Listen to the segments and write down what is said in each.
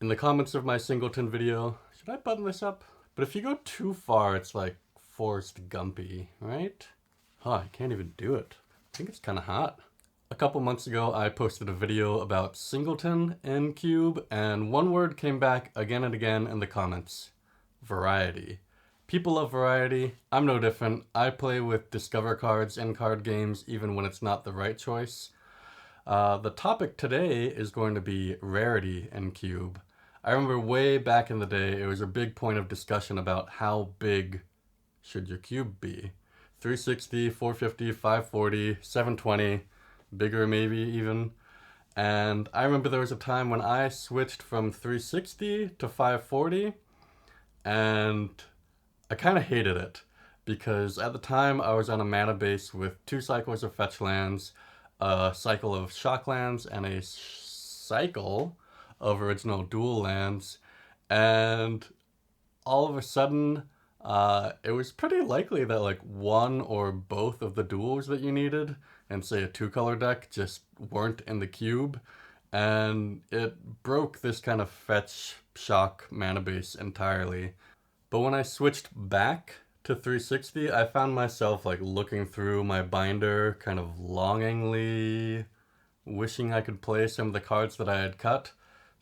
In the comments of my singleton video, should I button this up? But if you go too far, it's like Forrest Gumpy, right? Oh, I can't even do it. I think it's kind of hot. A couple months ago, I posted a video about singleton in Cube, and one word came back again and again in the comments: variety. People love variety. I'm no different. I play with Discover cards in card games even when it's not the right choice. The topic today is going to be rarity in Cube. I remember way back in the day, it was a big point of discussion about how big should your cube be. 360, 450, 540, 720, bigger maybe even. And I remember there was a time when I switched from 360 to 540, and I kind of hated it because at the time I was on a mana base with 2 cycles of fetch lands, a cycle of shock lands, and a cycle of original dual lands, and all of a sudden it was pretty likely that like one or both of the duals that you needed and say a 2-color deck just weren't in the cube, and it broke this kind of fetch shock mana base entirely. But when I switched back to 360, I found myself like looking through my binder kind of longingly, wishing I could play some of the cards that I had cut.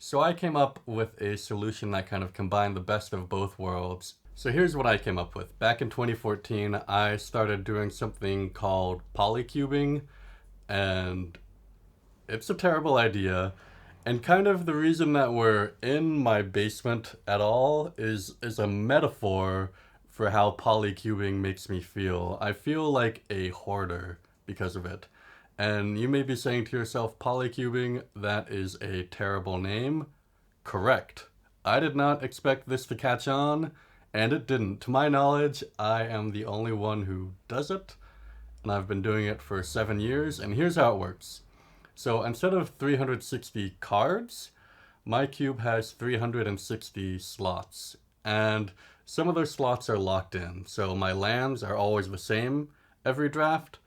So I came up with a solution that kind of combined the best of both worlds. So here's what I came up with. Back in 2014, I started doing something called polycubing, and it's a terrible idea. And kind of the reason that we're in my basement at all is a metaphor for how polycubing makes me feel. I feel like a hoarder because of it. And you may be saying to yourself, polycubing, that is a terrible name. Correct. I did not expect this to catch on, and it didn't. To my knowledge, I am the only one who does it, and I've been doing it for 7 years, and here's how it works. So instead of 360 cards, my cube has 360 slots, and some of those slots are locked in. So my lands are always the same every draft,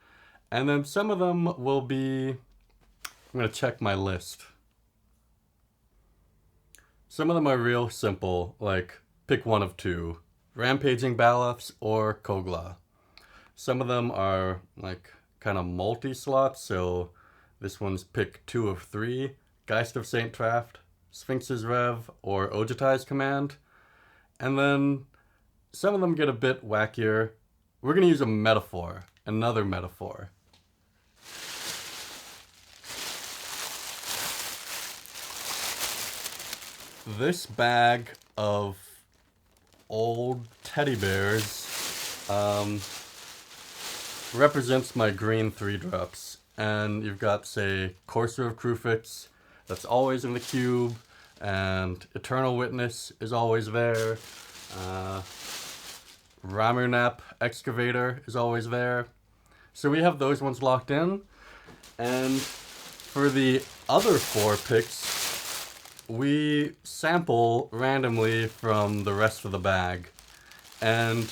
and then some of them will be, I'm going to check my list. Some of them are real simple, like pick one of 2, Rampaging Baloths or Kogla. Some of them are like kind of multi-slots, so this one's pick 2 of 3, Geist of Saint Traft, Sphinx's Rev, or Ojatai's Command. And then some of them get a bit wackier. We're going to use a metaphor, another metaphor. This bag of old teddy bears represents my green 3-drops. And you've got, say, Courser of Crufix, that's always in the cube, and Eternal Witness is always there. Ramurnap Excavator is always there. So we have those ones locked in. And for the other 4 picks, we sample randomly from the rest of the bag. And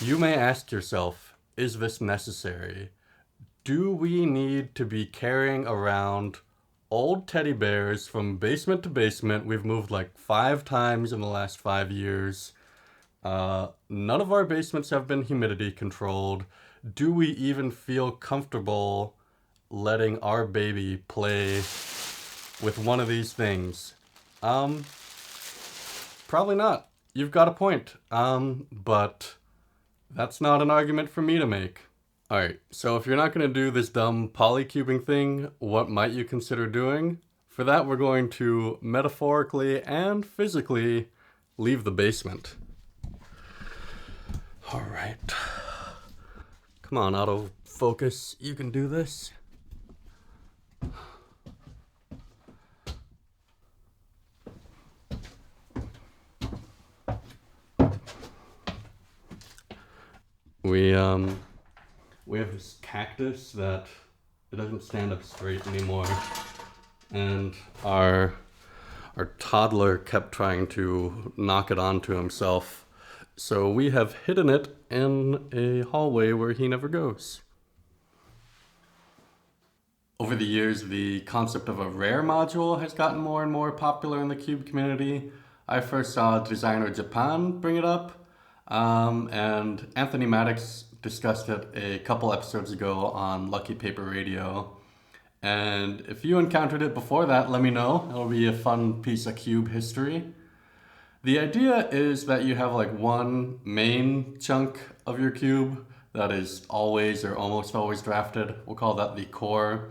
you may ask yourself, is this necessary? Do we need to be carrying around old teddy bears from basement to basement? We've moved like 5 times in the last 5 years. None of our basements have been humidity controlled. Do we even feel comfortable letting our baby play with one of these things? Probably not. You've got a point. But that's not an argument for me to make. Alright, so if you're not going to do this dumb polycubing thing, what might you consider doing? For that, we're going to metaphorically and physically leave the basement. Alright. Come on, autofocus. You can do this. We have this cactus that it doesn't stand up straight anymore, and our toddler kept trying to knock it onto himself, so we have hidden it in a hallway where he never goes. Over the years, the concept of a rare module has gotten more and more popular in the cube community. I first saw Designer Japan bring it up, and Anthony Maddox discussed it a couple episodes ago on Lucky Paper Radio. And if you encountered it before that, let me know. It'll be a fun piece of cube history. The idea is that you have like one main chunk of your cube that is always or almost always drafted. We'll call that the core.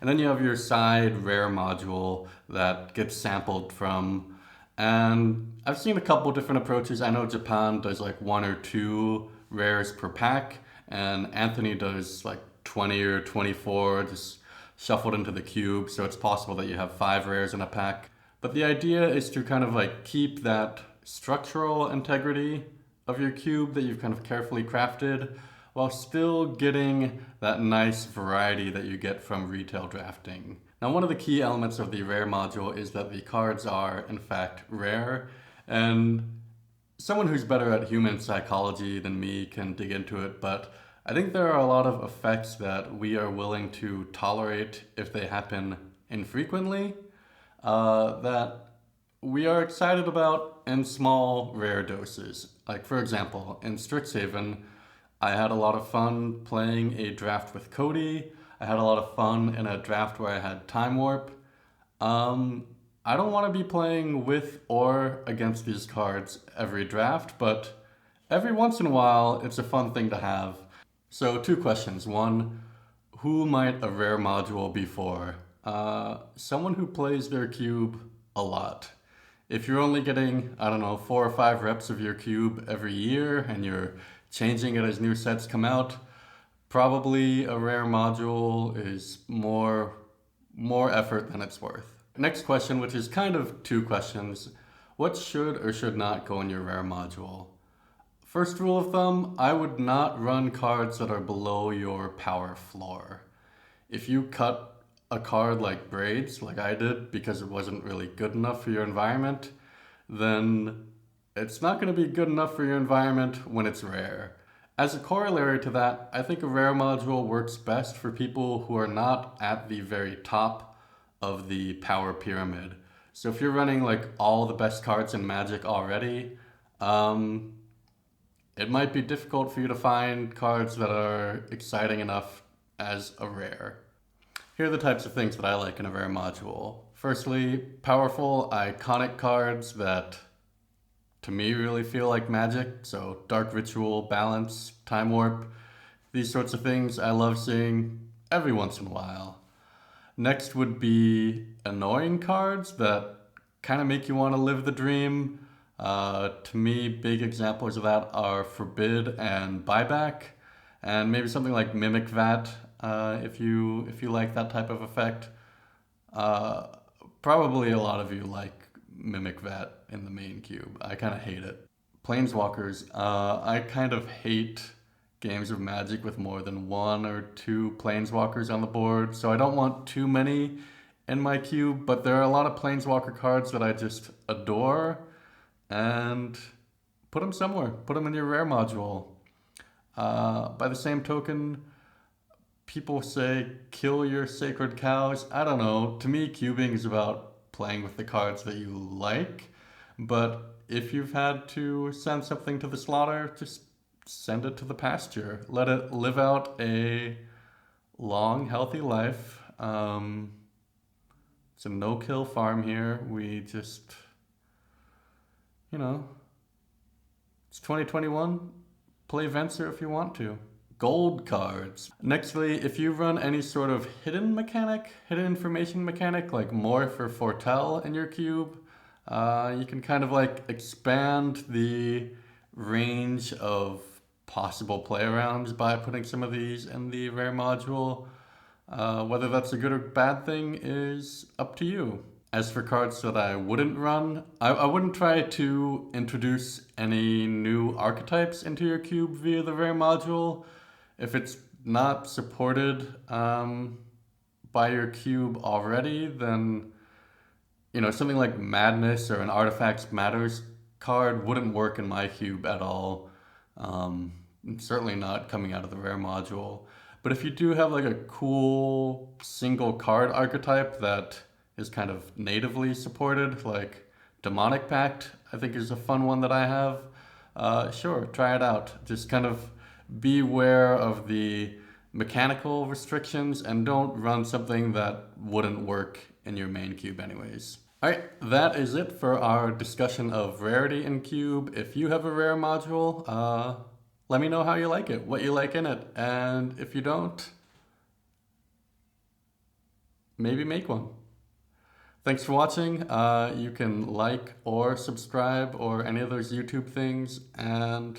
And then you have your side rare module that gets sampled from. And I've seen a couple different approaches. I know Japan does like 1 or 2 rares per pack, and Anthony does like 20 or 24 just shuffled into the cube. So it's possible that you have 5 rares in a pack. But the idea is to kind of like keep that structural integrity of your cube that you've kind of carefully crafted, while still getting that nice variety that you get from retail drafting. Now, one of the key elements of the rare module is that the cards are, in fact, rare. And someone who's better at human psychology than me can dig into it, but I think there are a lot of effects that we are willing to tolerate if they happen infrequently, that we are excited about in small, rare doses. Like, for example, in Strixhaven, I had a lot of fun playing a draft with Cody. I had a lot of fun in a draft where I had Time Warp. I don't want to be playing with or against these cards every draft, but every once in a while, it's a fun thing to have. So 2 questions. 1, who might a rare module be for? Someone who plays their cube a lot. If you're only getting, 4 or 5 reps of your cube every year and you're changing it as new sets come out, probably a rare module is more effort than it's worth. Next question, which is kind of 2 questions. What should or should not go in your rare module? First rule of thumb, I would not run cards that are below your power floor. If you cut a card like Braids, like I did, because it wasn't really good enough for your environment, then it's not going to be good enough for your environment when it's rare. As a corollary to that, I think a rare module works best for people who are not at the very top of the power pyramid. So if you're running like all the best cards in Magic already, it might be difficult for you to find cards that are exciting enough as a rare. Here are the types of things that I like in a rare module. Firstly, powerful, iconic cards that to me really feel like Magic. So Dark Ritual, Balance, Time Warp, these sorts of things I love seeing every once in a while. Next would be annoying cards that kind of make you want to live the dream. To me, big examples of that are Forbid and Buyback, and maybe something like Mimic Vat, if you like that type of effect. Probably a lot of you like Mimic Vat in the main cube. I kind of hate it. Planeswalkers. I kind of hate games of Magic with more than 1 or 2 Planeswalkers on the board, so I don't want too many in my cube, but there are a lot of Planeswalker cards that I just adore, and put them somewhere. Put them in your rare module. By the same token, people say kill your sacred cows. I don't know. To me, cubing is about playing with the cards that you like, but if you've had to send something to the slaughter, just send it to the pasture. Let it live out a long, healthy life. It's a no-kill farm here. We just, it's 2021. Play Venser if you want to. Gold cards. Nextly, if you run any sort of hidden information mechanic, like Morph or Foretell in your cube, you can kind of like expand the range of possible play arounds by putting some of these in the rare module. Whether that's a good or bad thing is up to you. As for cards that I wouldn't run, I wouldn't try to introduce any new archetypes into your cube via the rare module. If it's not supported by your cube already, then something like Madness or an Artifacts Matters card wouldn't work in my cube at all. Certainly not coming out of the rare module. But if you do have like a cool single card archetype that is kind of natively supported, like Demonic Pact, I think is a fun one that I have. Sure, try it out. Just kind of beware of the mechanical restrictions and don't run something that wouldn't work in your main cube anyways. Alright, that is it for our discussion of Rarity in Cube. If you have a rare module, let me know how you like it, what you like in it, and if you don't, maybe make one. Thanks for watching. You can like or subscribe or any of those YouTube things, and